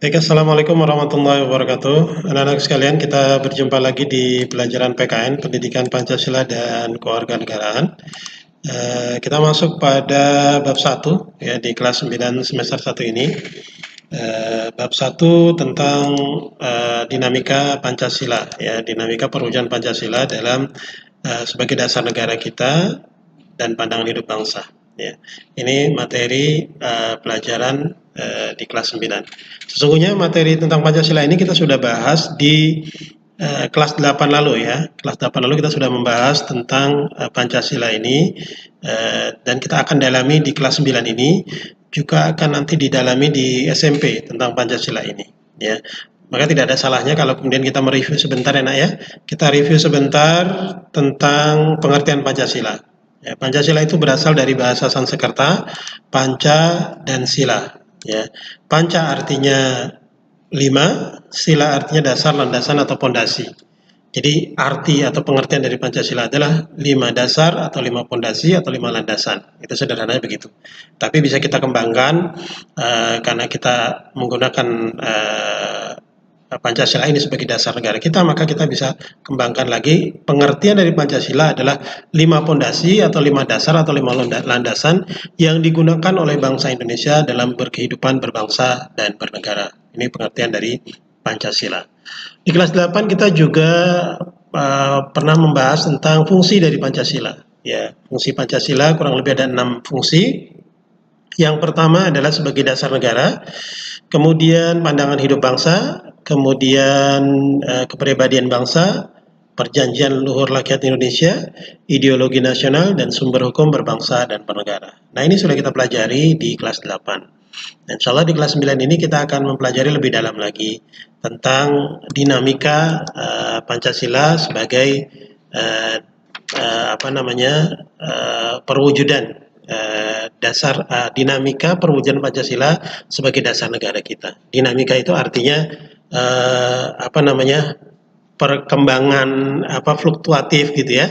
Baik, Assalamualaikum warahmatullahi wabarakatuh. Anak-anak sekalian, kita berjumpa lagi di pelajaran PKN, Pendidikan Pancasila dan Kewarganegaraan. Kita masuk pada bab 1 ya di kelas 9 semester 1 ini. Bab 1 tentang dinamika Pancasila ya, dinamika perwujudan Pancasila dalam sebagai dasar negara kita dan pandangan hidup bangsa. Ya. Ini materi pelajaran di kelas 9. Sesungguhnya materi tentang Pancasila ini kita sudah bahas di kelas 8 lalu ya. Kelas 8 lalu kita sudah membahas tentang Pancasila ini dan kita akan dalami di kelas 9 ini, juga akan nanti didalami di SMP tentang Pancasila ini ya. Maka tidak ada salahnya kalau kemudian kita mereview sebentar ya nak ya. Kita review sebentar tentang pengertian Pancasila. Ya, Pancasila itu berasal dari bahasa Sanskerta, panca dan sila. Ya. Panca artinya 5, sila artinya dasar, landasan atau pondasi. Jadi arti atau pengertian dari Pancasila adalah 5 dasar atau 5 pondasi atau 5 landasan. Itu sederhananya begitu. Tapi bisa kita kembangkan karena kita menggunakan Pancasila ini sebagai dasar negara kita, maka kita bisa kembangkan lagi pengertian dari Pancasila adalah 5 pondasi atau 5 dasar atau 5 landasan yang digunakan oleh bangsa Indonesia dalam berkehidupan berbangsa dan bernegara. Ini pengertian dari Pancasila. Di kelas 8 kita juga pernah membahas tentang fungsi dari Pancasila. Ya, fungsi Pancasila kurang lebih ada 6 fungsi. Yang pertama adalah sebagai dasar negara, kemudian pandangan hidup bangsa, kemudian kepribadian bangsa, perjanjian luhur rakyat Indonesia, ideologi nasional, dan sumber hukum berbangsa dan bernegara. Nah, ini sudah kita pelajari di kelas 8. Dan insya Allah di kelas 9 ini kita akan mempelajari lebih dalam lagi tentang dinamika Pancasila sebagai perwujudan dasar dinamika perwujudan Pancasila sebagai dasar negara kita. Dinamika itu artinya perkembangan fluktuatif gitu ya.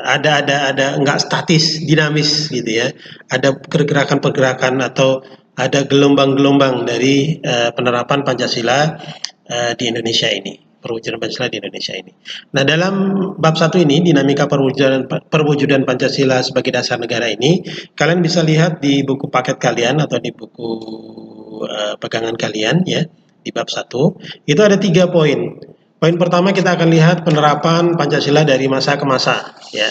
Ada nggak statis, dinamis gitu ya. Ada pergerakan-pergerakan atau ada gelombang-gelombang dari penerapan Pancasila di Indonesia ini, perwujudan Pancasila di Indonesia ini. Nah, dalam bab 1 ini, dinamika perwujudan Pancasila sebagai dasar negara ini, kalian bisa lihat di buku paket kalian atau di buku pegangan kalian ya, di bab 1, itu ada 3 poin. Poin pertama kita akan lihat penerapan Pancasila dari masa ke masa ya.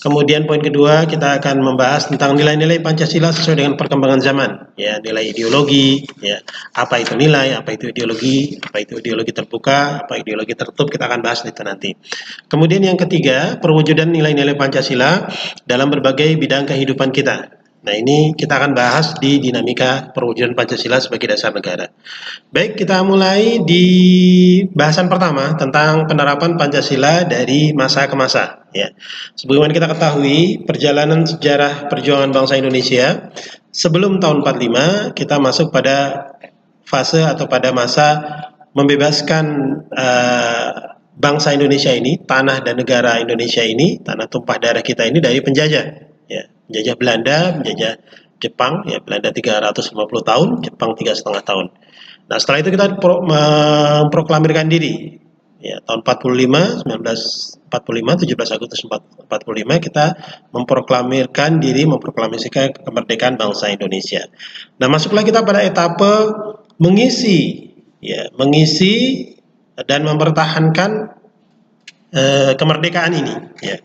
Kemudian poin kedua kita akan membahas tentang nilai-nilai Pancasila sesuai dengan perkembangan zaman ya, nilai ideologi ya. Apa itu nilai, apa itu ideologi terbuka, apa ideologi tertutup, kita akan bahas itu nanti. Kemudian yang ketiga, perwujudan nilai-nilai Pancasila dalam berbagai bidang kehidupan kita. Nah, ini kita akan bahas di dinamika perwujudan Pancasila sebagai dasar negara. Baik, kita mulai di bahasan pertama tentang penerapan Pancasila dari masa ke masa. Ya. Sebagaimana kita ketahui, perjalanan sejarah perjuangan bangsa Indonesia sebelum tahun 45, kita masuk pada fase atau pada masa membebaskan bangsa Indonesia ini, tanah dan negara Indonesia ini, tanah tumpah darah kita ini dari penjajah. Ya, penjajah Belanda, penjajah Jepang, ya Belanda 350 tahun, Jepang 3,5 tahun. Nah, setelah itu kita memproklamirkan diri. Ya, tahun 45, 1945, 17 Agustus 45 kita memproklamasikan kemerdekaan bangsa Indonesia. Nah, masuklah kita pada etape mengisi dan mempertahankan kemerdekaan ini. Ya.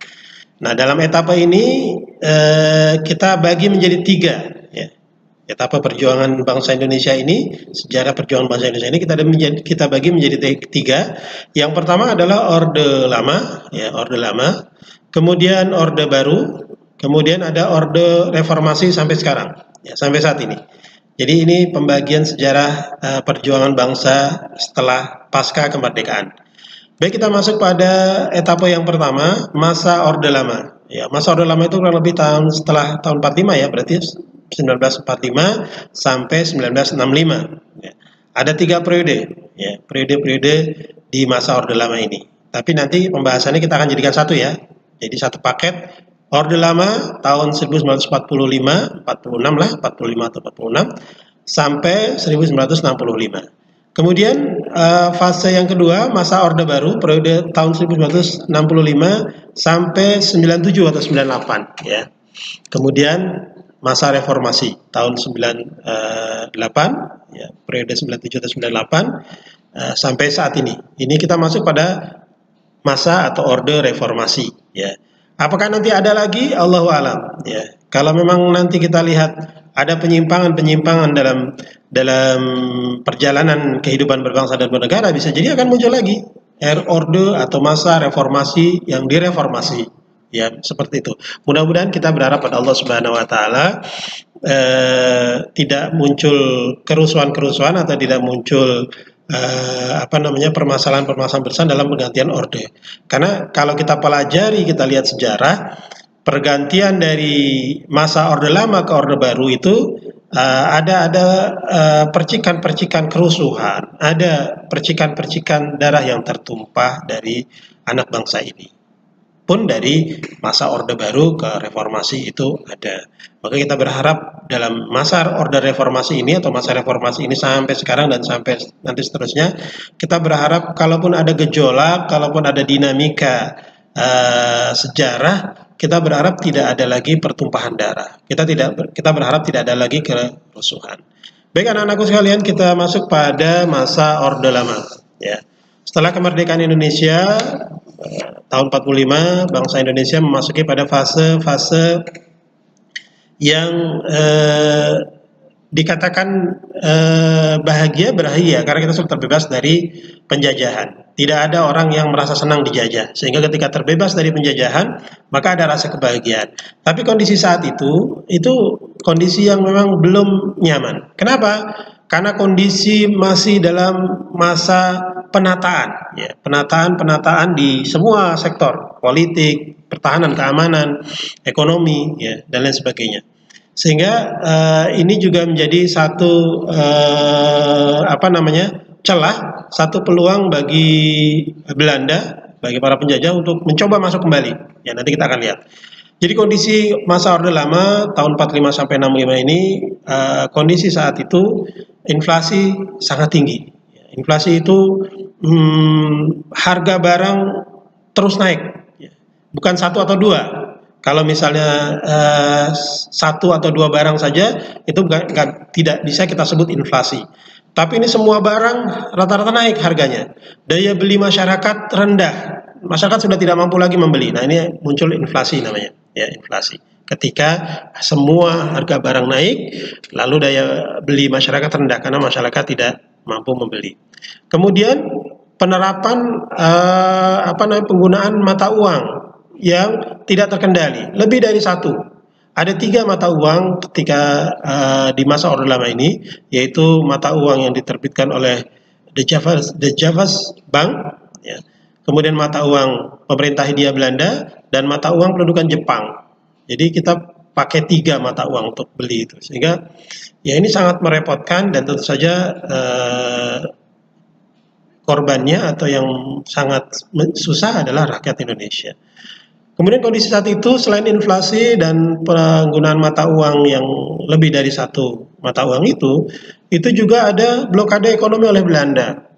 Nah, dalam etapa ini kita bagi menjadi 3 ya. Etapa perjuangan bangsa Indonesia ini, sejarah perjuangan bangsa Indonesia ini kita bagi menjadi 3. Yang pertama adalah Orde Lama, ya, Orde Lama. Kemudian Orde Baru, kemudian ada Orde Reformasi sampai sekarang, ya, sampai saat ini. Jadi ini pembagian sejarah perjuangan bangsa setelah pasca kemerdekaan. Baik, kita masuk pada etapa yang pertama, masa Orde Lama. Ya, masa Orde Lama itu kurang lebih setelah tahun 45 ya, berarti 1945 sampai 1965. Ya. Ada 3 periode, ya, periode-periode di masa Orde Lama ini. Tapi nanti pembahasannya kita akan jadikan satu ya. Jadi satu paket Orde Lama tahun 1945, 46 lah, 45 atau 46. sampai 1965. Kemudian fase yang kedua, masa Orde Baru periode tahun 1965 sampai 97 atau 98 ya. Kemudian masa reformasi tahun 98 ya, periode 97 atau 98 sampai saat ini. Ini kita masuk pada masa atau orde reformasi ya. Apakah nanti ada lagi? Allahu alam ya. Kalau memang nanti kita lihat ada penyimpangan-penyimpangan dalam perjalanan kehidupan berbangsa dan bernegara, bisa jadi akan muncul lagi orde atau masa reformasi yang direformasi ya, seperti itu. Mudah-mudahan kita berharap pada Allah Subhanahu wa taala tidak muncul kerusuhan-kerusuhan atau tidak muncul permasalahan-permasalahan besar dalam pergantian orde. Karena kalau kita pelajari, kita lihat sejarah pergantian dari masa orde lama ke orde baru itu ada percikan-percikan kerusuhan, ada percikan-percikan darah yang tertumpah dari anak bangsa ini. Pun dari masa orde baru ke reformasi itu ada. Maka kita berharap dalam masa orde reformasi ini atau masa reformasi ini sampai sekarang dan sampai nanti seterusnya, kita berharap kalaupun ada gejolak, kalaupun ada dinamika sejarah, kita berharap tidak ada lagi pertumpahan darah. Kita berharap tidak ada lagi kerusuhan. Baik anak-anakku sekalian, kita masuk pada masa orde lama ya. Setelah kemerdekaan Indonesia tahun 45, bangsa Indonesia memasuki pada fase-fase yang dikatakan bahagia karena kita sudah terbebas dari penjajahan. Tidak ada orang yang merasa senang dijajah, sehingga ketika terbebas dari penjajahan maka ada rasa kebahagiaan. Tapi kondisi saat itu kondisi yang memang belum nyaman. Kenapa? Karena kondisi masih dalam masa penataan, ya, penataan di semua sektor, politik, pertahanan, keamanan, ekonomi, ya, dan lain sebagainya. Sehingga ini juga menjadi satu celah, satu peluang bagi Belanda, bagi para penjajah untuk mencoba masuk kembali. Ya, nanti kita akan lihat. Jadi kondisi masa orde lama tahun 45 sampai 65 ini kondisi saat itu inflasi sangat tinggi. Inflasi itu harga barang terus naik, bukan satu atau dua. Kalau misalnya satu atau dua barang saja itu tidak bisa kita sebut inflasi. Tapi ini semua barang rata-rata naik harganya. Daya beli masyarakat rendah. Masyarakat sudah tidak mampu lagi membeli. Nah, ini muncul inflasi namanya, ya, inflasi. Ketika semua harga barang naik, lalu daya beli masyarakat rendah karena masyarakat tidak mampu membeli. Kemudian penerapan penggunaan mata uang yang tidak terkendali, lebih dari satu. Ada 3 mata uang ketika di masa orde lama ini, yaitu mata uang yang diterbitkan oleh The Javas Bank, ya. Kemudian mata uang pemerintah Hindia Belanda dan mata uang pendudukan Jepang. Jadi kita pakai 3 mata uang untuk beli itu, sehingga ya ini sangat merepotkan dan tentu saja korbannya atau yang sangat susah adalah rakyat Indonesia. Kemudian kondisi saat itu selain inflasi dan penggunaan mata uang yang lebih dari satu mata uang itu juga ada blokade ekonomi oleh Belanda.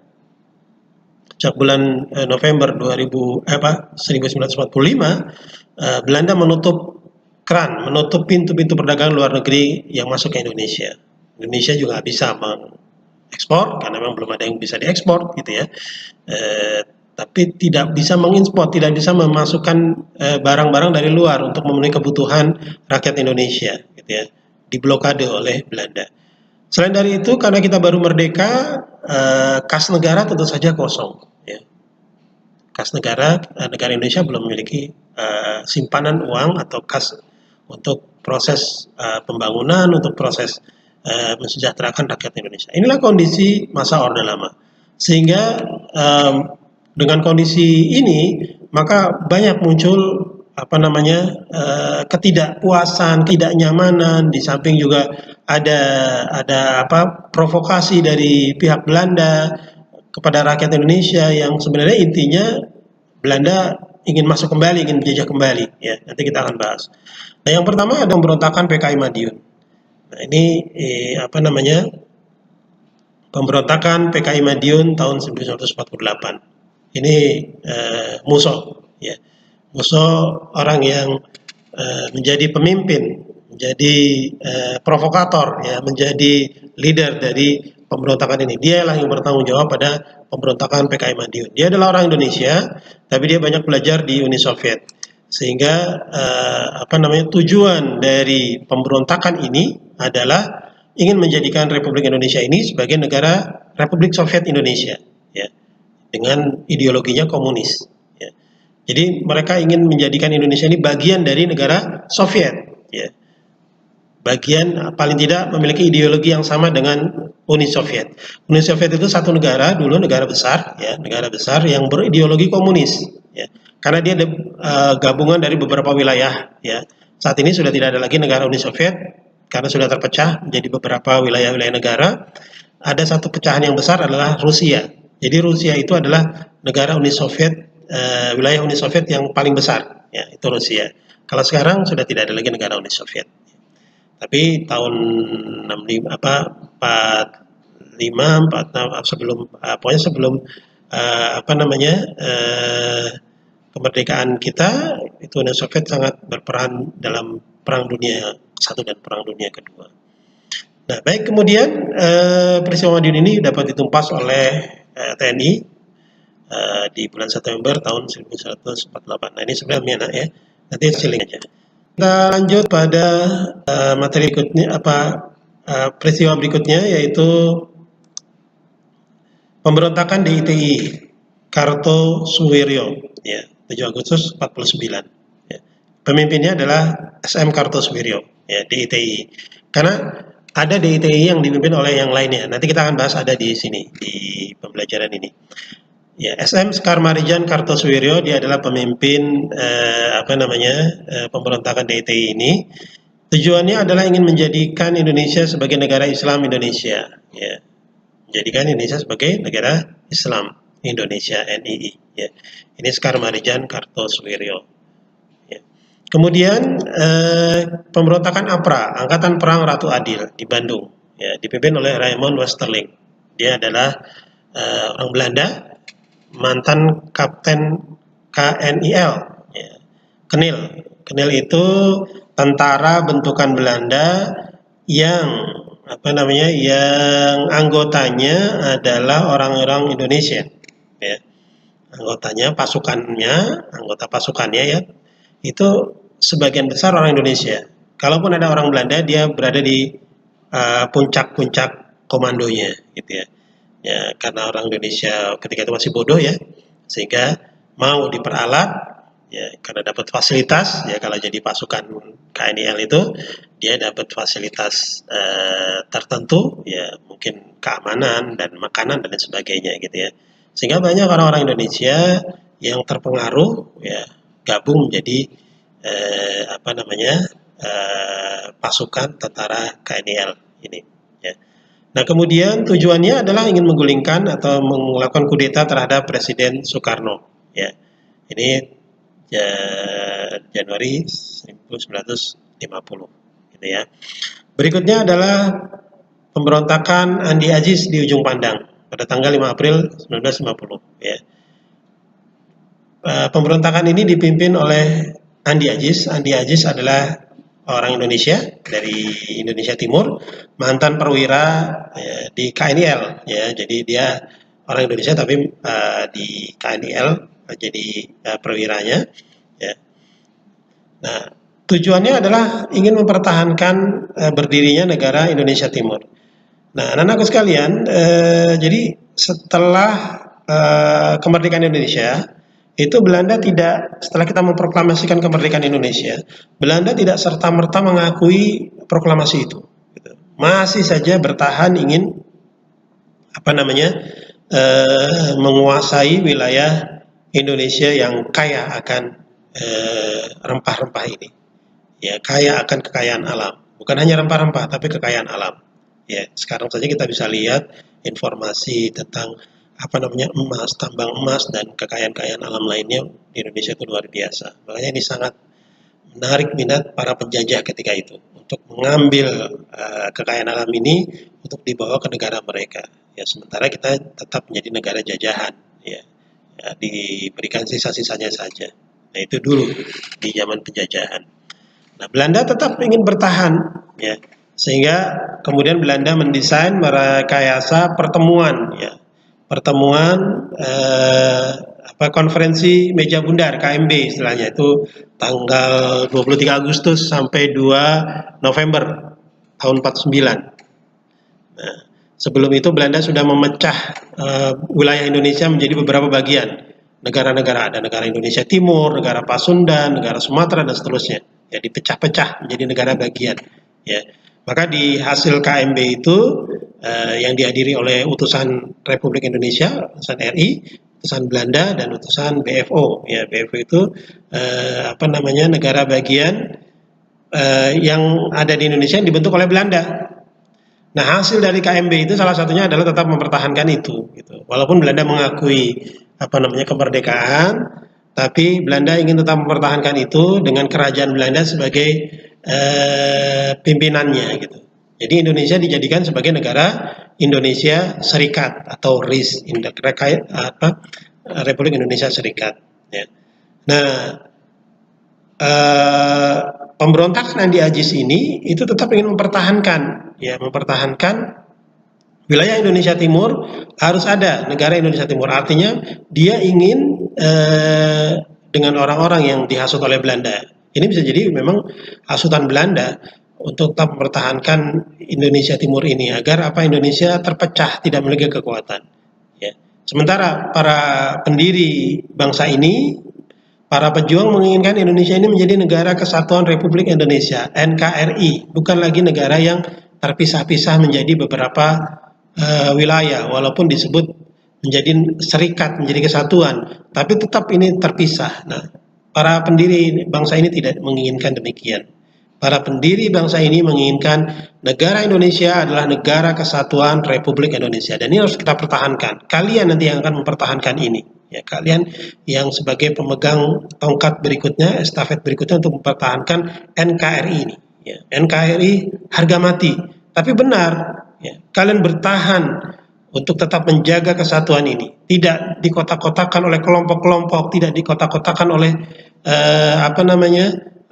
Sejak bulan November 1945, Belanda menutup pintu-pintu perdagangan luar negeri yang masuk ke Indonesia. Indonesia juga bisa mengekspor karena memang belum ada yang bisa diekspor, gitu ya. Tapi tidak bisa mengimpor, tidak bisa memasukkan barang-barang dari luar untuk memenuhi kebutuhan rakyat Indonesia, gitu ya. Diblokade oleh Belanda. Selain dari itu, karena kita baru merdeka, kas negara tentu saja kosong. Ya. Kas negara Indonesia belum memiliki simpanan uang atau kas untuk proses pembangunan, untuk proses mensejahterakan rakyat Indonesia. Inilah kondisi masa orde lama. Sehingga dengan kondisi ini, maka banyak muncul ketidakpuasan, ketidaknyamanan, di samping juga ada provokasi dari pihak Belanda kepada rakyat Indonesia yang sebenarnya intinya Belanda ingin masuk kembali, ingin menjajah kembali, ya. Nanti kita akan bahas. Nah, yang pertama ada pemberontakan PKI Madiun. Nah, ini apa namanya, pemberontakan PKI Madiun tahun 1948. Ini Musso, ya. Musso orang yang menjadi pemimpin, menjadi provokator, ya, menjadi leader dari pemberontakan ini. Dialah yang bertanggung jawab pada pemberontakan PKI Madiun. Dia adalah orang Indonesia, tapi dia banyak belajar di Uni Soviet. Sehingga apa namanya, tujuan dari pemberontakan ini adalah ingin menjadikan Republik Indonesia ini sebagai negara Republik Soviet Indonesia, ya, dengan ideologinya komunis. Ya. Jadi mereka ingin menjadikan Indonesia ini bagian dari negara Soviet, ya. Bagian, paling tidak memiliki ideologi yang sama dengan Uni Soviet. Uni Soviet itu satu negara, dulu negara besar, ya, negara besar yang berideologi komunis, ya. Karena dia gabungan dari beberapa wilayah, ya. Saat ini sudah tidak ada lagi negara Uni Soviet karena sudah terpecah menjadi beberapa wilayah-wilayah negara. Ada satu pecahan yang besar adalah Rusia. Jadi Rusia itu adalah negara Uni Soviet, wilayah Uni Soviet yang paling besar, ya, itu Rusia. Kalau sekarang sudah tidak ada lagi negara Uni Soviet. Tapi tahun 65 46 sebelum pokoknya sebelum apa namanya, kemerdekaan kita, itu Uni Soviet sangat berperan dalam Perang Dunia I dan Perang Dunia Kedua. Nah, baik, kemudian peristiwa Madiun ini dapat ditumpas oleh TNI di bulan September tahun 1948. Nah, ini sebenarnya ya. Nanti siling aja. Kita lanjut pada materi berikutnya, peristiwa berikutnya, yaitu pemberontakan DITI Kartosuwiryo, ya, 7 Agustus 49. Ya. Pemimpinnya adalah SM Kartosuwiryo, ya, DITI. Karena ada DITI yang dipimpin oleh yang lainnya. Nanti kita akan bahas, ada di sini di pembelajaran ini. Ya, SM Sekar Marijan Kartosuwiryo, dia adalah pemimpin apa namanya, pemberontakan DITI ini. Tujuannya adalah ingin menjadikan Indonesia sebagai negara Islam Indonesia, ya. Menjadikan Indonesia sebagai negara Islam Indonesia, NII, ya. Ini Sekar Marijan Kartosuwiryo. Ya. Kemudian pemberontakan APRA, Angkatan Perang Ratu Adil di Bandung, ya, dipimpin oleh Raymond Westerling. Dia adalah orang Belanda, mantan kapten KNIL, ya. Kenil itu tentara bentukan Belanda yang apa namanya, yang anggotanya adalah orang-orang Indonesia, ya. Anggotanya, anggota pasukannya, ya, itu sebagian besar orang Indonesia. Kalaupun ada orang Belanda, dia berada di puncak-puncak komandonya, gitu ya. Ya, karena orang Indonesia ketika itu masih bodoh, ya, sehingga mau diperalat, ya, karena dapat fasilitas, ya, kalau jadi pasukan KNIL itu dia dapat fasilitas tertentu, ya, mungkin keamanan dan makanan dan sebagainya, gitu ya. Sehingga banyak orang-orang Indonesia yang terpengaruh, ya, gabung menjadi apa namanya, pasukan tentara KNIL ini, ya. Nah, kemudian tujuannya adalah ingin menggulingkan atau melakukan kudeta terhadap Presiden Soekarno, ya. Ini ya, Januari 1950, gitu ya. Berikutnya adalah pemberontakan Andi Aziz di Ujung Pandang pada tanggal 5 April 1950, ya. Pemberontakan ini dipimpin oleh Andi Aziz. Andi Aziz adalah orang Indonesia dari Indonesia Timur, mantan perwira, ya, di KNIL, ya. Jadi dia orang Indonesia tapi di KNIL jadi perwiranya, ya. Nah, tujuannya adalah ingin mempertahankan berdirinya negara Indonesia Timur. Nah, anak-anakku sekalian, jadi setelah kemerdekaan Indonesia, itu Belanda tidak, setelah kita memproklamasikan kemerdekaan Indonesia, Belanda tidak serta-merta mengakui proklamasi itu. Masih saja bertahan ingin apa namanya, menguasai wilayah Indonesia yang kaya akan rempah-rempah ini, ya, kaya akan kekayaan alam. Bukan hanya rempah-rempah, tapi kekayaan alam. Ya, sekarang saja kita bisa lihat informasi tentang apa namanya, emas, tambang emas dan kekayaan-kekayaan alam lainnya di Indonesia itu luar biasa. Makanya ini sangat menarik minat para penjajah ketika itu untuk mengambil kekayaan alam ini untuk dibawa ke negara mereka. Ya, sementara kita tetap menjadi negara jajahan, ya, diberikan sisa-sisanya saja. Nah, itu dulu di zaman penjajahan. Nah, Belanda tetap ingin bertahan, ya, sehingga kemudian Belanda mendesain merekayasa pertemuan, ya, konferensi meja bundar KMB istilahnya, itu tanggal 23 Agustus sampai 2 November tahun 49. Nah, sebelum itu Belanda sudah memecah wilayah Indonesia menjadi beberapa bagian. Negara-negara, ada negara Indonesia Timur, negara Pasundan, negara Sumatera, dan seterusnya. Ya, dipecah-pecah menjadi negara bagian. Ya. Maka di hasil KMB itu yang dihadiri oleh utusan Republik Indonesia, utusan RI, utusan Belanda, dan utusan BFO. Ya, BFO itu negara bagian yang ada di Indonesia yang dibentuk oleh Belanda. Nah, hasil dari KMB itu salah satunya adalah tetap mempertahankan itu, gitu. Walaupun Belanda mengakui kemerdekaan, tapi Belanda ingin tetap mempertahankan itu dengan kerajaan Belanda sebagai pimpinannya, gitu. Jadi Indonesia dijadikan sebagai negara Indonesia Serikat atau RIS, Republik Indonesia Serikat. Ya. Nah, pemberontakan Andi Agis ini itu tetap ingin mempertahankan wilayah Indonesia Timur, harus ada negara Indonesia Timur. Artinya dia ingin dengan orang-orang yang dihasut oleh Belanda. Ini bisa jadi memang hasutan Belanda untuk tetap mempertahankan Indonesia Timur ini agar Indonesia terpecah, tidak memiliki kekuatan. Ya. Sementara para pendiri bangsa ini, para pejuang menginginkan Indonesia ini menjadi negara kesatuan Republik Indonesia, NKRI, bukan lagi negara yang terpisah-pisah menjadi beberapa wilayah, walaupun disebut menjadi serikat, menjadi kesatuan, tapi tetap ini terpisah. Nah, para pendiri bangsa ini tidak menginginkan demikian. Para pendiri bangsa ini menginginkan negara Indonesia adalah negara kesatuan Republik Indonesia, dan ini harus kita pertahankan. Kalian nanti yang akan mempertahankan ini. Ya, kalian yang sebagai pemegang tongkat berikutnya, estafet berikutnya untuk mempertahankan NKRI ini. Ya, NKRI harga mati, tapi benar. Ya, kalian bertahan untuk tetap menjaga kesatuan ini, tidak dikotak-kotakan oleh kelompok-kelompok, tidak dikotak-kotakan oleh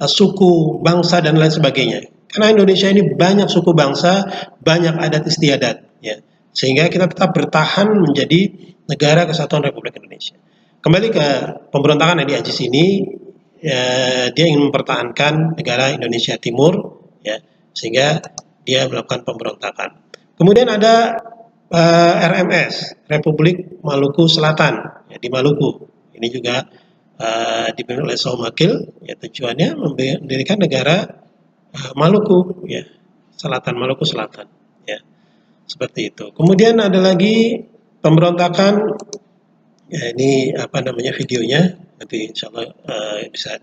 suku, bangsa, dan lain sebagainya. Karena Indonesia ini banyak suku bangsa, banyak adat istiadat, ya. Sehingga kita tetap bertahan menjadi negara kesatuan Republik Indonesia. Kembali ke pemberontakan Andi Agis ini, ya, dia ingin mempertahankan negara Indonesia Timur, ya, sehingga dia melakukan pemberontakan. Kemudian ada RMS, Republik Maluku Selatan, ya, di Maluku. Ini juga dipimpin oleh Saumakil, ya, tujuannya mendirikan negara Maluku, ya, Maluku Selatan, ya, seperti itu. Kemudian ada lagi pemberontakan, ya, ini videonya, nanti insya Allah bisa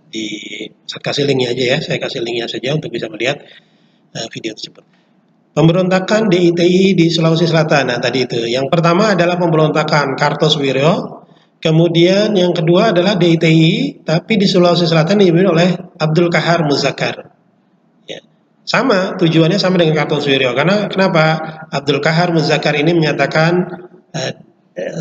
saya kasih linknya aja, ya, saya kasih linknya saja untuk bisa melihat video tersebut. Pemberontakan DITI di Sulawesi Selatan. Nah, tadi itu. Yang pertama adalah pemberontakan Kartosuwiryo. Kemudian yang kedua adalah DITI, tapi di Sulawesi Selatan dipimpin oleh Abdul Qahar Muzakkar. Ya. Sama, tujuannya sama dengan Kartosuwiryo. Karena kenapa? Abdul Qahar Muzakkar ini menyatakan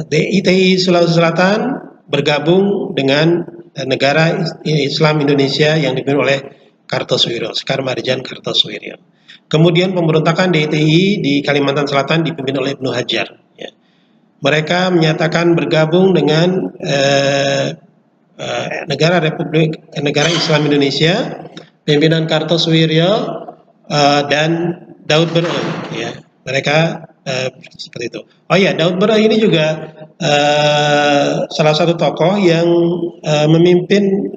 DITI Sulawesi Selatan bergabung dengan negara Islam Indonesia yang dipimpin oleh Kartosuwiryo, Sekar Marjan Kartosuwiryo. Kemudian pemberontakan DITI di Kalimantan Selatan dipimpin oleh Ibnu Hajar. Ya. Mereka menyatakan bergabung dengan negara Islam Indonesia, pimpinan Kartosuwiryo dan Daud Bereh. Ya. Mereka seperti itu. Oh ya, Daud Bereh ini juga salah satu tokoh yang memimpin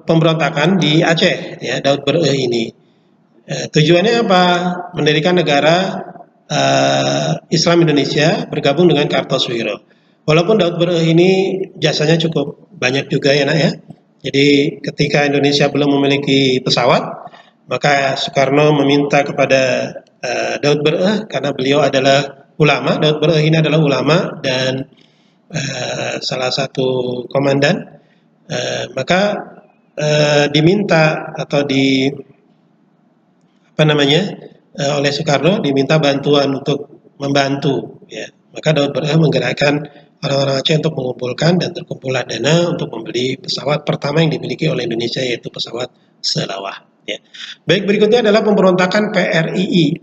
pemberontakan di Aceh, ya, Daud Bereh ini. Tujuannya apa? Mendirikan negara Islam Indonesia bergabung dengan Kartosuwiryo. Walaupun Daud Bereh ini jasanya cukup banyak juga, ya, Nak, ya. Jadi ketika Indonesia belum memiliki pesawat, maka Soekarno meminta kepada Daud Bereh, karena beliau adalah ulama. Daud Bereh ini adalah ulama dan salah satu komandan. Maka diminta atau oleh Soekarno diminta bantuan untuk membantu, ya. Maka Daud Berdah menggerakkan orang-orang Aceh untuk mengumpulkan dan terkumpullah dana untuk membeli pesawat pertama yang dimiliki oleh Indonesia, yaitu pesawat Selawah. Ya. Baik, berikutnya adalah pemberontakan PRRI,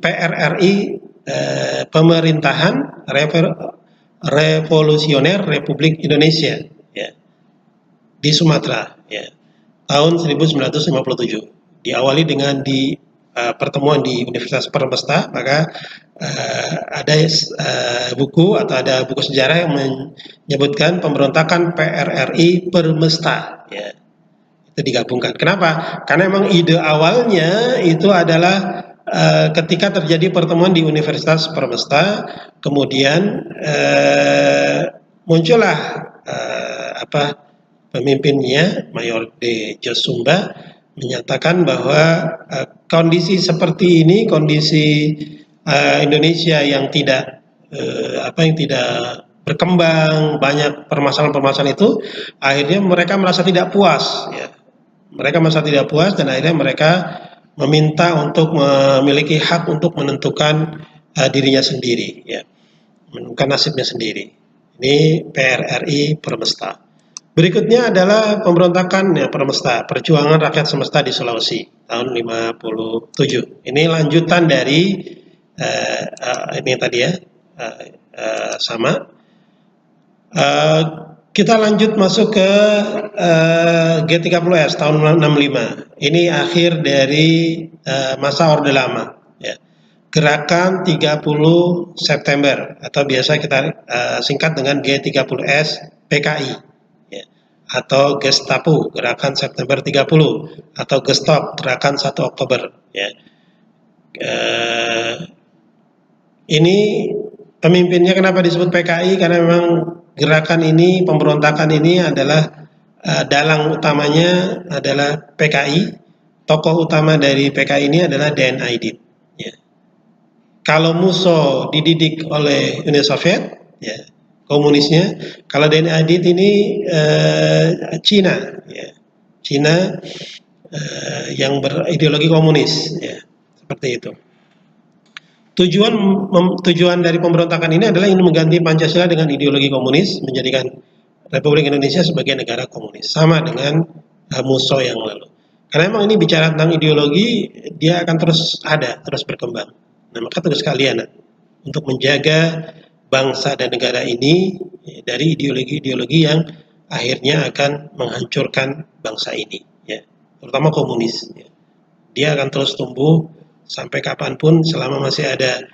Pemerintahan Revolusioner Republik Indonesia, ya, di Sumatera, ya, tahun 1957. Diawali dengan pertemuan di Universitas Permesta, maka ada buku sejarah yang menyebutkan pemberontakan PRRI Permesta, ya, itu digabungkan. Kenapa? Karena memang ide awalnya itu adalah ketika terjadi pertemuan di Universitas Permesta, kemudian muncullah pemimpinnya Mayor D. Josumba menyatakan bahwa kondisi seperti ini, kondisi Indonesia yang tidak berkembang, banyak permasalahan-permasalahan itu, akhirnya mereka merasa tidak puas, ya. Mereka merasa tidak puas dan akhirnya mereka meminta untuk memiliki hak untuk menentukan dirinya sendiri, ya, menentukan nasibnya sendiri. Ini PRRI Permesta. Berikutnya adalah pemberontakan, ya, Permesta, Perjuangan Rakyat Semesta di Sulawesi tahun 57. Ini lanjutan dari ini tadi, ya, sama. Kita lanjut masuk ke G30S tahun 65. Ini akhir dari masa Orde Lama, ya. Gerakan 30 September atau biasa kita singkat dengan G30S PKI, atau Gestapo, Gerakan September 30, atau Gestop, Gerakan 1 Oktober. Ya. Ini pemimpinnya kenapa disebut PKI? Karena memang gerakan ini, pemberontakan ini adalah dalang utamanya adalah PKI. Tokoh utama dari PKI ini adalah D.N. Aidit. Ya. Kalau Musso dididik oleh Uni Soviet, ya, komunisnya. Kalau D.N. Aidit ini Cina, ya. Cina yang berideologi komunis, ya, seperti itu. Tujuan dari pemberontakan ini adalah ingin mengganti Pancasila dengan ideologi komunis, menjadikan Republik Indonesia sebagai negara komunis, sama dengan Musso yang lalu. Karena memang ini bicara tentang ideologi, dia akan terus ada, terus berkembang. Nah, maka tugas kalian untuk menjaga bangsa dan negara ini dari ideologi-ideologi yang akhirnya akan menghancurkan bangsa ini, ya, terutama komunis. Ya. Dia akan terus tumbuh sampai kapanpun selama masih ada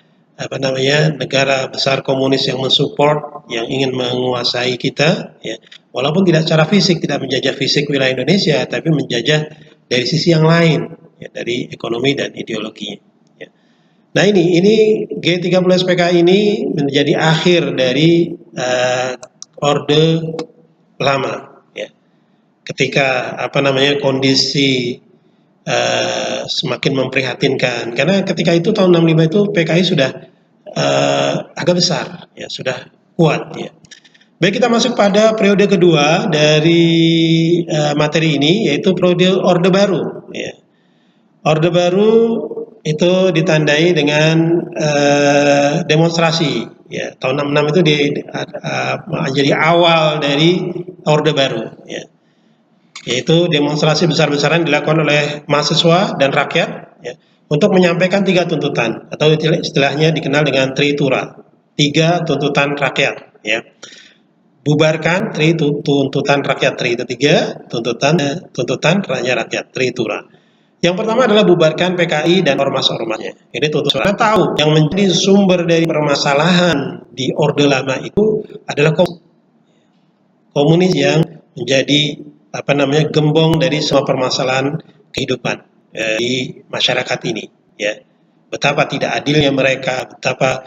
negara besar komunis yang mensupport, yang ingin menguasai kita, ya, walaupun tidak secara fisik, tidak menjajah fisik wilayah Indonesia, tapi menjajah dari sisi yang lain, ya, dari ekonomi dan ideologinya. Ya. Nah, ini G30 SPK ini menjadi akhir dari Orde Lama, ya. Ketika kondisi semakin memprihatinkan, karena ketika itu tahun 65 itu PKI sudah agak besar, ya, sudah kuat, ya. Baik, kita masuk pada periode kedua dari materi ini, yaitu periode Orde Baru, ya. Orde Baru itu ditandai dengan demonstrasi, ya. Tahun 66 itu jadi awal dari Orde Baru, ya. Yaitu demonstrasi besar-besaran dilakukan oleh mahasiswa dan rakyat, ya, untuk menyampaikan 3 tuntutan atau istilahnya dikenal dengan Tritura, 3 tuntutan rakyat, ya. Bubarkan tuntutan rakyat, Tri itu 3 tuntutan rakyat, Tritura. Yang pertama adalah bubarkan PKI dan ormas-ormasnya. Ini tuntutan. Kita tahu yang menjadi sumber dari permasalahan di Orde Lama itu adalah komunis yang menjadi gembong dari semua permasalahan kehidupan di masyarakat ini, ya. Betapa tidak adilnya mereka, betapa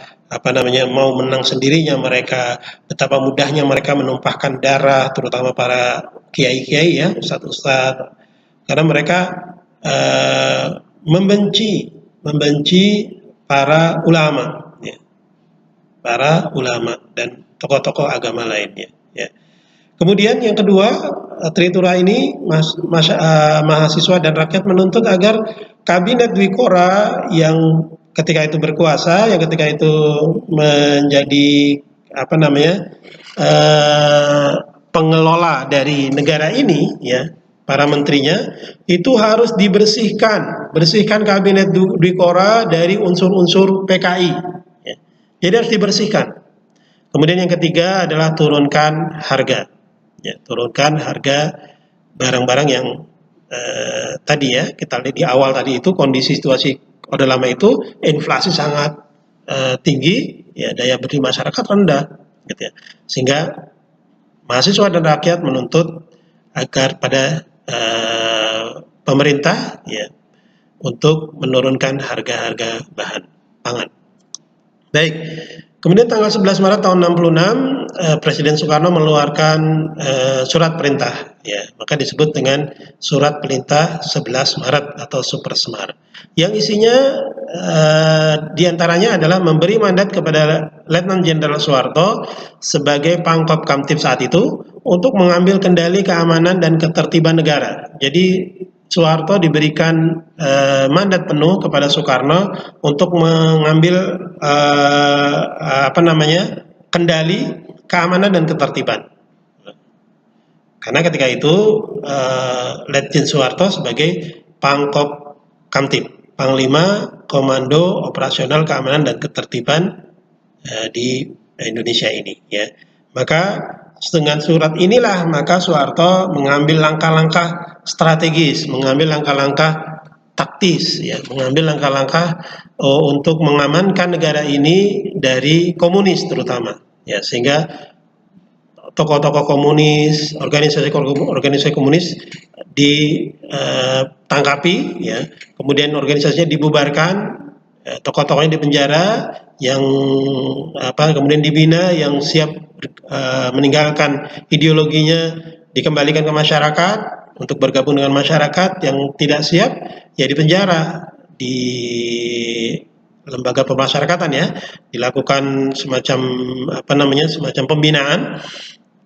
mau menang sendirinya mereka, betapa mudahnya mereka menumpahkan darah, terutama para kiai-kiai, ya, ustadz-ustadz, karena mereka membenci para ulama, ya, para ulama dan tokoh-tokoh agama lainnya, ya. Kemudian yang kedua, Tritura ini mahasiswa dan rakyat menuntut agar kabinet Dwikora yang ketika itu berkuasa, yang ketika itu menjadi pengelola dari negara ini, ya, para menterinya itu harus bersihkan kabinet Dwikora dari unsur-unsur PKI. Ya. Jadi harus dibersihkan. Kemudian yang ketiga adalah turunkan harga. Ya, turunkan harga barang-barang yang tadi ya kita lihat di awal tadi itu kondisi situasi Orde Lama itu inflasi sangat tinggi, ya, daya beli masyarakat rendah, gitu ya. Sehingga mahasiswa dan rakyat menuntut agar pada pemerintah, ya, untuk menurunkan harga-harga bahan pangan. Baik. Kemudian tanggal 11 Maret tahun 66 Presiden Soekarno mengeluarkan surat perintah, ya, maka disebut dengan surat perintah 11 Maret atau Super Semar. Yang isinya diantaranya adalah memberi mandat kepada Letnan Jenderal Soeharto sebagai Pangkop Kamtib saat itu untuk mengambil kendali keamanan dan ketertiban negara. Jadi Soeharto diberikan mandat penuh kepada Soekarno untuk mengambil kendali keamanan dan ketertiban. Karena ketika itu Letjen Soeharto sebagai Pangkop Kamtib, Panglima Komando Operasional Keamanan dan Ketertiban di Indonesia ini, ya. Maka dengan surat inilah maka Soeharto mengambil langkah-langkah strategis, mengambil langkah-langkah taktis, ya, mengambil langkah-langkah untuk mengamankan negara ini dari komunis terutama, ya, sehingga tokoh-tokoh komunis, organisasi komunis ditangkapi, ya, kemudian organisasinya dibubarkan, tokoh-tokohnya dipenjara, yang kemudian dibina, yang siap meninggalkan ideologinya dikembalikan ke masyarakat untuk bergabung dengan masyarakat, yang tidak siap ya dipenjara di lembaga pemasyarakatan, ya, dilakukan semacam semacam pembinaan.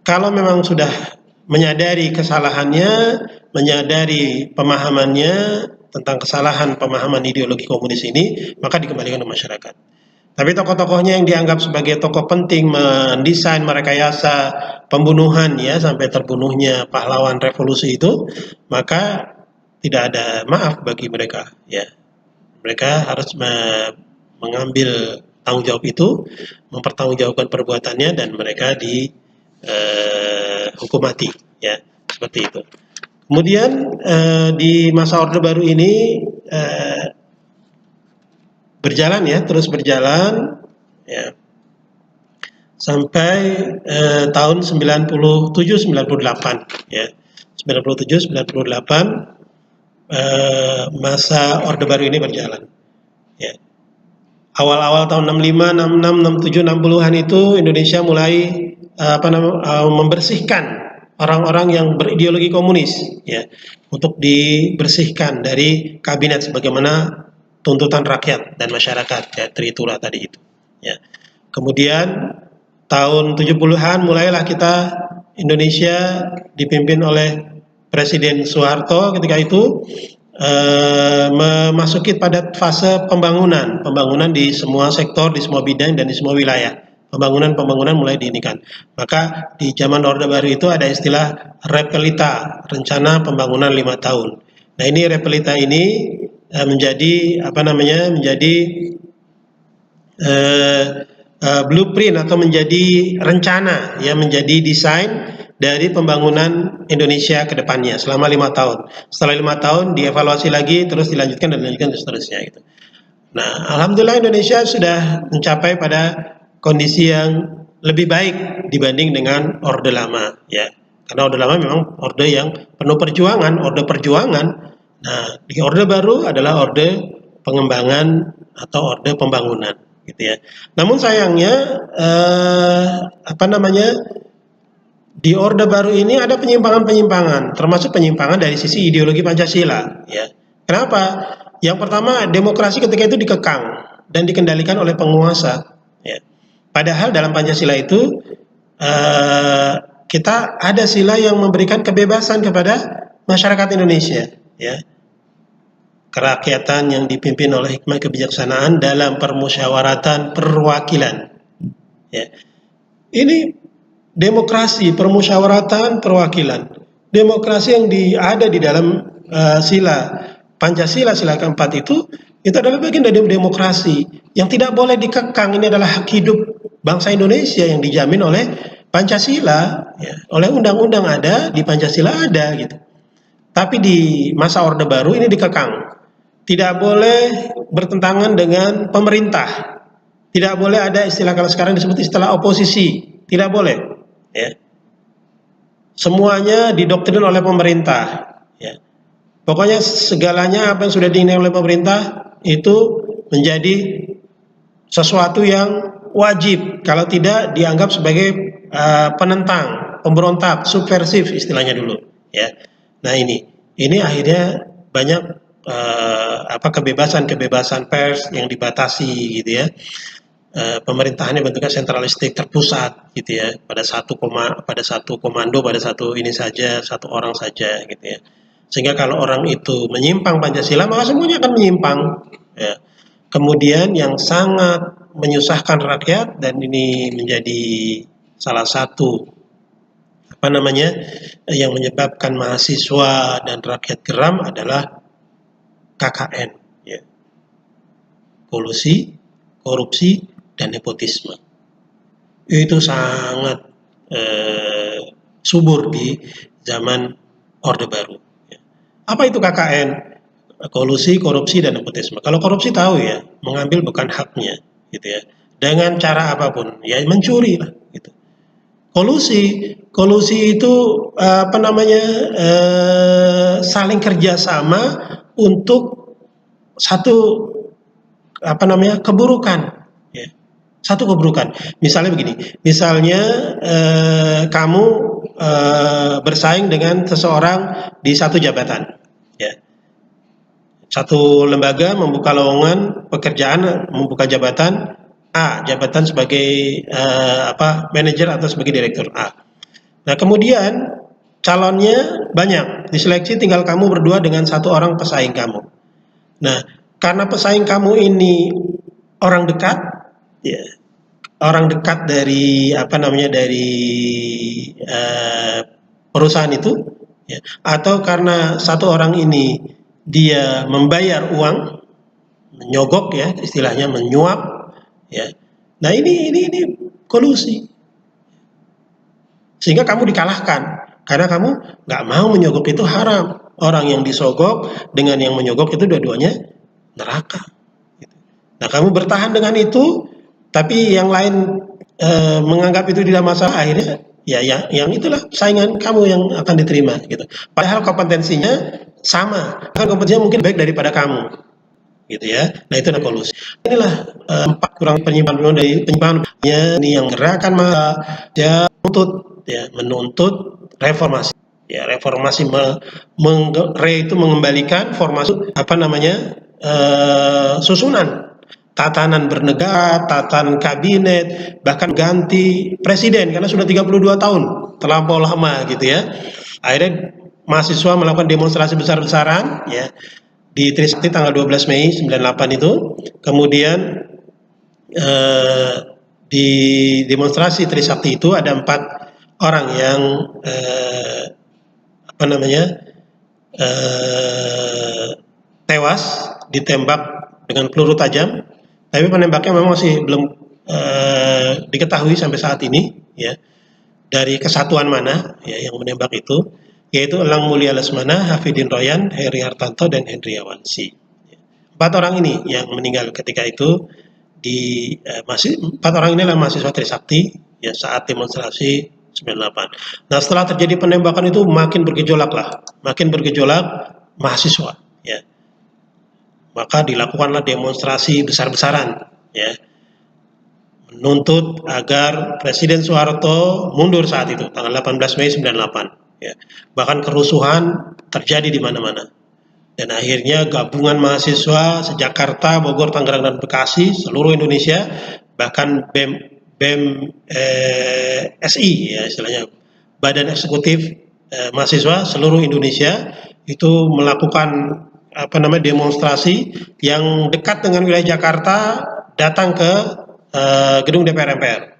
Kalau memang sudah menyadari kesalahannya, menyadari pemahamannya tentang kesalahan pemahaman ideologi komunis ini, maka dikembalikan ke masyarakat. Tapi tokoh-tokohnya yang dianggap sebagai tokoh penting mendesain merekayasa pembunuhan, ya, sampai terbunuhnya pahlawan revolusi itu, maka tidak ada maaf bagi mereka, ya. Mereka harus mengambil tanggung jawab itu, mempertanggungjawabkan perbuatannya, dan mereka dihukum mati, ya, seperti itu. Kemudian di masa Orde Baru ini terus berjalan, ya, sampai tahun 97-98, ya, 97-98 masa Orde Baru ini berjalan, ya. Awal-awal tahun 65, 66, 67, 60-an itu Indonesia mulai membersihkan orang-orang yang berideologi komunis, ya, untuk dibersihkan dari kabinet sebagaimana tuntutan rakyat dan masyarakat, ya, Tritura tadi itu, ya. Kemudian tahun 70-an mulailah kita Indonesia dipimpin oleh Presiden Soeharto ketika itu memasuki pada fase pembangunan di semua sektor, di semua bidang, dan di semua wilayah. Pembangunan mulai diinikan. Maka di zaman Orde Baru itu ada istilah Repelita, rencana pembangunan 5 tahun. Nah, ini Repelita ini menjadi blueprint atau menjadi rencana, ya, menjadi desain dari pembangunan Indonesia ke depannya selama 5 tahun. Setelah 5 tahun dievaluasi lagi, terus dilanjutkan dan seterusnya, gitu. Nah, alhamdulillah Indonesia sudah mencapai pada kondisi yang lebih baik dibanding dengan Orde Lama, ya. Karena Orde Lama memang orde yang penuh perjuangan, orde perjuangan. Nah, di Orde Baru adalah orde pengembangan atau orde pembangunan, gitu ya. Namun sayangnya di Orde Baru ini ada penyimpangan-penyimpangan, termasuk penyimpangan dari sisi ideologi Pancasila, ya. Kenapa? Yang pertama, demokrasi ketika itu dikekang dan dikendalikan oleh penguasa, ya. Padahal dalam Pancasila itu kita ada sila yang memberikan kebebasan kepada masyarakat Indonesia, ya. Kerakyatan yang dipimpin oleh hikmah kebijaksanaan dalam permusyawaratan perwakilan. Ya. Ini demokrasi, permusyawaratan perwakilan. Demokrasi yang ada di dalam sila Pancasila, sila keempat itu adalah bagian dari demokrasi yang tidak boleh dikekang. Ini adalah hak hidup bangsa Indonesia yang dijamin oleh Pancasila, ya. Oleh undang-undang ada, di Pancasila ada gitu. Tapi di masa Orde Baru ini dikekang. Tidak boleh bertentangan dengan pemerintah. Tidak boleh ada istilah, kalau sekarang disebut istilah oposisi. Tidak boleh. Ya. Semuanya didoktrin oleh pemerintah. Ya. Pokoknya segalanya apa yang sudah diinginkan oleh pemerintah itu menjadi sesuatu yang wajib. Kalau tidak dianggap sebagai penentang, pemberontak, subversif istilahnya dulu. Ya. Nah ini akhirnya banyak kebebasan pers yang dibatasi gitu ya. Pemerintahannya bentuknya sentralistik, terpusat gitu ya, pada satu komando, pada satu ini saja, satu orang saja gitu ya. Sehingga kalau orang itu menyimpang Pancasila, maka semuanya akan menyimpang, ya. Kemudian yang sangat menyusahkan rakyat, dan ini menjadi salah satu yang menyebabkan mahasiswa dan rakyat geram adalah KKN, ya. Kolusi, korupsi, dan nepotisme. Itu sangat subur di zaman Orde Baru. Ya. Apa itu KKN? Kolusi, korupsi, dan nepotisme. Kalau korupsi tahu ya, mengambil bukan haknya, gitu ya. Dengan cara apapun, ya mencuri lah, gitu. Kolusi itu saling kerjasama untuk satu keburukan, ya. Satu keburukan. Misalnya begini, kamu bersaing dengan seseorang di satu jabatan, ya. Satu lembaga membuka lowongan pekerjaan, membuka jabatan A, jabatan sebagai manajer atau sebagai direktur A. Nah, kemudian calonnya banyak, diseleksi tinggal kamu berdua dengan satu orang pesaing kamu. Nah, karena pesaing kamu ini orang dekat, ya, orang dekat dari perusahaan itu, ya, atau karena satu orang ini dia membayar uang, menyogok ya, istilahnya menyuap. Ya. Nah ini kolusi, sehingga kamu dikalahkan karena kamu nggak mau menyogok, itu haram. Orang yang disogok dengan yang menyogok itu dua-duanya neraka. Nah kamu bertahan dengan itu, tapi yang lain menganggap itu tidak masalah, akhirnya ya yang itulah saingan kamu yang akan diterima gitu. Padahal kompetensinya sama, kan kompetensinya mungkin baik daripada kamu. Gitu ya. Nah itu adalah kolusi. Inilah empat kurang penyimpangan dari penyimpangannya ini yang gerakan massa ya menuntut reformasi. Ya, reformasi itu mengembalikan formasi susunan tatanan bernegara, tatanan kabinet, bahkan ganti presiden karena sudah 32 tahun, terlampau lama gitu ya. Akhirnya mahasiswa melakukan demonstrasi besar-besaran ya di Trisakti tanggal 12 Mei 98 itu. Kemudian di demonstrasi Trisakti itu ada 4 orang yang tewas ditembak dengan peluru tajam, tapi penembaknya memang masih belum diketahui sampai saat ini ya, dari kesatuan mana ya yang menembak itu, yaitu Elang Mulia Lesmana, Hafidin Royan, Heri Hartanto, dan Hendriawan C. 4 orang ini yang meninggal ketika itu di 4 orang ini adalah mahasiswa Trisakti ya saat demonstrasi 98. Nah setelah terjadi penembakan itu makin bergejolak mahasiswa ya. Maka dilakukanlah demonstrasi besar-besaran ya, menuntut agar Presiden Soeharto mundur saat itu tanggal 18 Mei 98. Ya, bahkan kerusuhan terjadi di mana-mana. Dan akhirnya gabungan mahasiswa seJakarta, Bogor, Tangerang, dan Bekasi, seluruh Indonesia, bahkan BEM SI ya istilahnya, badan eksekutif mahasiswa seluruh Indonesia itu melakukan demonstrasi yang dekat dengan wilayah Jakarta, datang ke gedung DPR MPR.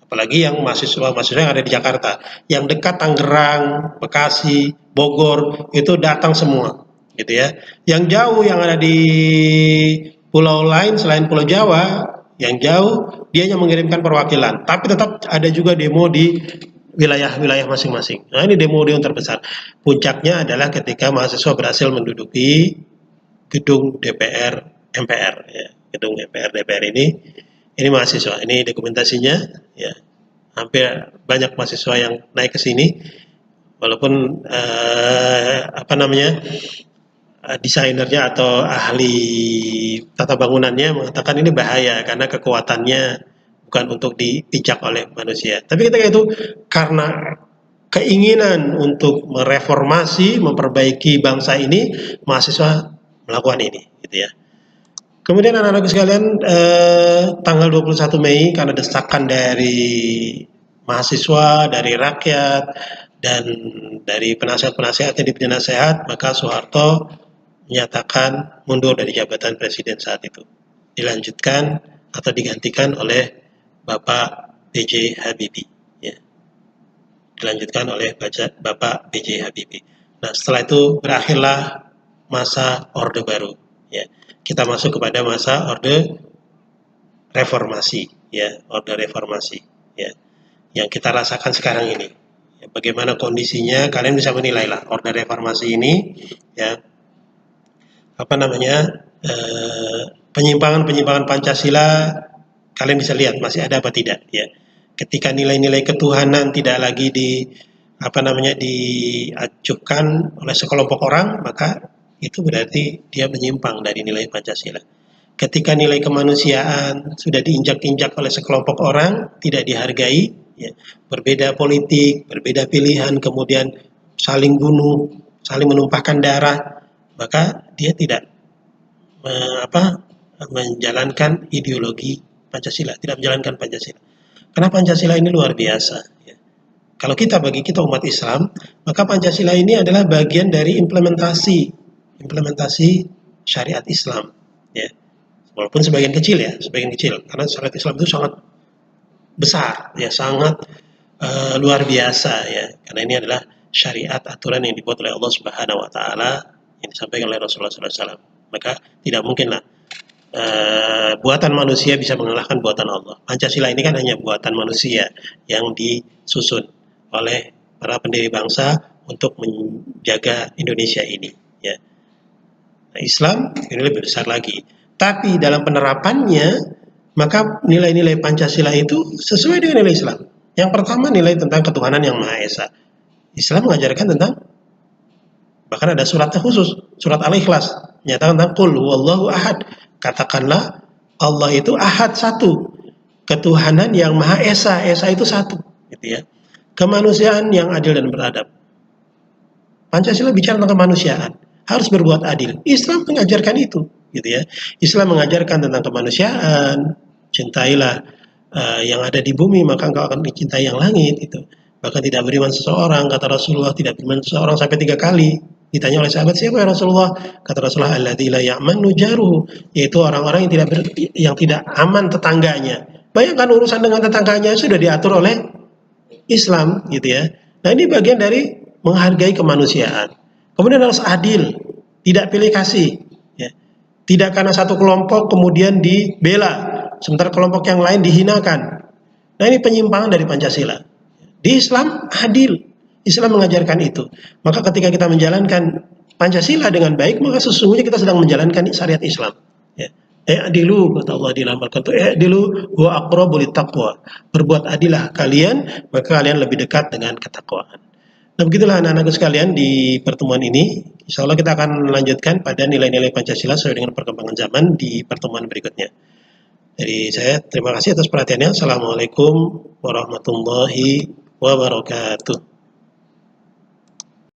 Apalagi yang mahasiswa yang ada di Jakarta, yang dekat Tangerang, Bekasi, Bogor itu datang semua, gitu ya. Yang jauh yang ada di pulau lain selain Pulau Jawa, yang jauh dia hanya mengirimkan perwakilan, tapi tetap ada juga demo di wilayah-wilayah masing-masing. Nah, ini demo yang terbesar. Puncaknya adalah ketika mahasiswa berhasil menduduki gedung DPR MPR, ya. Gedung DPR ini mahasiswa, ini dokumentasinya, ya. Hampir banyak mahasiswa yang naik ke sini, walaupun desainernya atau ahli tata bangunannya mengatakan ini bahaya karena kekuatannya bukan untuk dipijak oleh manusia. Tapi ketika itu karena keinginan untuk mereformasi, memperbaiki bangsa ini, mahasiswa melakukan ini, gitu ya. Kemudian anak-anak sekalian, tanggal 21 Mei karena desakan dari mahasiswa, dari rakyat, dan dari penasihat-penasihat yang diberi nasihat, maka Soeharto menyatakan mundur dari jabatan presiden saat itu. Dilanjutkan atau digantikan oleh Bapak B.J. Habibie. Ya. Dilanjutkan oleh Bapak B.J. Habibie. Nah, setelah itu berakhirlah masa Orde Baru. Ya. Kita masuk kepada masa Orde Reformasi. Ya, Orde Reformasi. Ya. Yang kita rasakan sekarang ini. Ya, bagaimana kondisinya, kalian bisa menilai lah Orde Reformasi ini. Ya. Penyimpangan-penyimpangan Pancasila, kalian bisa lihat masih ada apa tidak, ya. Ketika nilai-nilai ketuhanan tidak lagi diajukan oleh sekelompok orang, maka itu berarti dia menyimpang dari nilai Pancasila. Ketika nilai kemanusiaan sudah diinjak-injak oleh sekelompok orang, tidak dihargai, ya. Berbeda politik, berbeda pilihan, kemudian saling bunuh, saling menumpahkan darah, maka dia tidak menjalankan ideologi Pancasila, tidak menjalankan Pancasila. Karena Pancasila ini luar biasa. Ya. Kalau bagi kita umat Islam, maka Pancasila ini adalah bagian dari implementasi syariat Islam. Ya. Walaupun sebagian kecil, karena syariat Islam itu sangat besar, ya, sangat luar biasa, ya. Karena ini adalah syariat aturan yang dibuat oleh Allah Subhanahu Wa Taala, yang disampaikan oleh Rasulullah SAW. Maka tidak mungkinlah buatan manusia bisa mengalahkan buatan Allah. Pancasila ini kan hanya buatan manusia yang disusun oleh para pendiri bangsa untuk menjaga Indonesia ini. Ya. Nah, Islam ini lebih besar lagi. Tapi dalam penerapannya, maka nilai-nilai Pancasila itu sesuai dengan nilai Islam. Yang pertama nilai tentang ketuhanan yang Maha Esa. Islam mengajarkan tentang, bahkan ada suratnya khusus, surat Al-Ikhlas, menyatakan tentang Qul huwallahu ahad. Katakanlah Allah itu ahad, satu. Ketuhanan yang Maha Esa, Esa itu satu, gitu ya. Kemanusiaan yang adil dan beradab. Pancasila bicara tentang kemanusiaan, harus berbuat adil. Islam mengajarkan itu, gitu ya. Islam mengajarkan tentang kemanusiaan, cintailah yang ada di bumi, maka engkau akan mencintai yang langit, itu. Bahkan tidak beriman seseorang, kata Rasulullah, tidak beriman seseorang sampai 3 kali. Ditanya oleh sahabat, siapa ya Rasulullah? Kata Rasulullah, alladzi la ya'manu jaruhu, yaitu orang-orang yang tidak aman tetangganya. Bayangkan urusan dengan tetangganya sudah diatur oleh Islam, gitu ya. Nah, ini bagian dari menghargai kemanusiaan. Kemudian harus adil, tidak pilih kasih, ya. Tidak karena satu kelompok kemudian dibela, sementara kelompok yang lain dihinakan. Nah, ini penyimpangan dari Pancasila. Di Islam adil, Islam mengajarkan itu. Maka ketika kita menjalankan Pancasila dengan baik, maka sesungguhnya kita sedang menjalankan syariat Islam. Ya. Adilu, kata Allah di dalam Al-Quran, adilu wa aqrabu littaqwa. Berbuat adillah kalian, maka kalian lebih dekat dengan ketakwaan. Nah, begitulah anak-anakku sekalian di pertemuan ini. Insya Allah kita akan melanjutkan pada nilai-nilai Pancasila sesuai dengan perkembangan zaman di pertemuan berikutnya. Jadi saya terima kasih atas perhatiannya. Assalamualaikum warahmatullahi wabarakatuh.